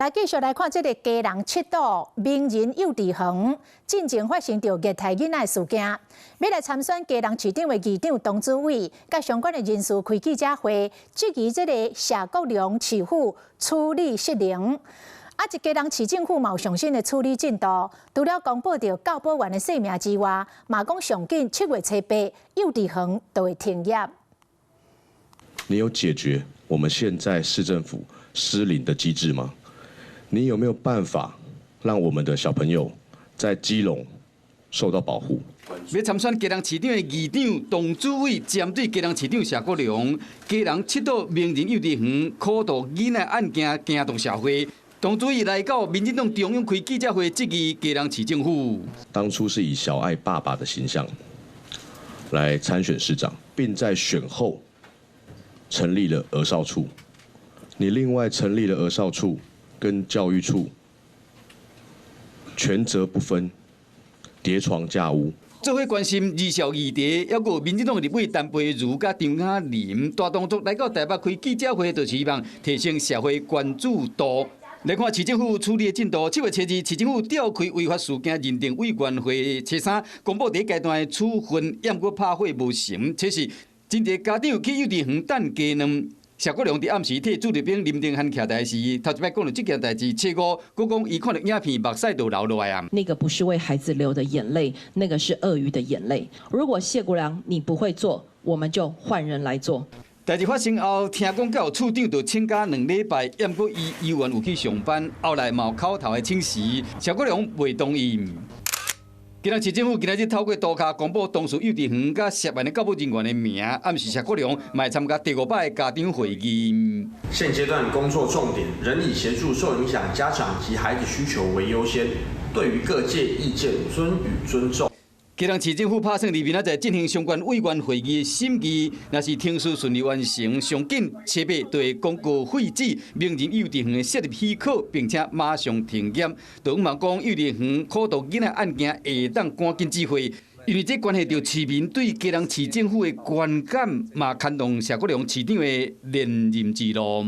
來繼續來看這個家人七堵名人幼稚園進前發生着虐待囡仔事件，要來參選家人市長的議長董主委，甲相關的人士開記者會，質疑這個謝國樑市府處理失能。一家人市政府嘛有上新的處理進度，除了公布着教保員的性命之外，嘛講上緊7月初8幼稚園就會停業。你有解決我們現在市政府失靈的機制嗎？你有沒有辦法讓我們的小朋友在基隆受到保護？要參選家人市長的議長董主委，針對家人市長謝國樑，家人7堵名人幼稚園苦度囡仔案件驚動社會，董主委來到民進黨中央開記者會，質疑家人市政府。當初是以小愛爸爸的形象來參選市長，並在選後成立了兒少處。你另外成立了兒少處跟教育處，權責不分，疊床架屋。做伙關心兒少議題，還有民進黨立委陳培如甲張雅琳大動作來到台北開記者會，就是希望提升社會關注度。來看市政府處理的進度，7月初2，市政府召開違法事件認定委員會初3公布第一階段的處分，也毋過拍火無成，這是真儕家長去幼稚園等雞卵。謝國樑佇暗時替主立兵林定漢徛台時，頭一擺講到這件代志，切5，佮講伊看到影片，目屎都流落來啊。那個不是為孩子流的眼淚，那個是鱷魚的眼淚。如果謝國樑你不會做，我們就換人來做。代志發生後，聽講有處長就請假2禮拜，也毋過伊依然有去上班，後來嘛有口頭的請辭，謝國樑未同意。今日市政府今日透過圖卡公布當事幼稚園甲涉案的教保人員的名，暗示謝國樑嘛會參加第5擺的家長會議。現階段工作重點仍以協助受影響家長及孩子需求為優先，對於各界意見尊與尊重。家人市政府拍算明仔載進行相關委員會議的審議，若是程序順利完成，上緊7月就會公告廢止名人幼稚園的設立許可，並且馬上停業。就嘛講幼稚園苦度囡仔案件會當趕緊止火，因為這關係到市民對家人市政府的觀感，嘛牽動謝國樑市長的連任之路。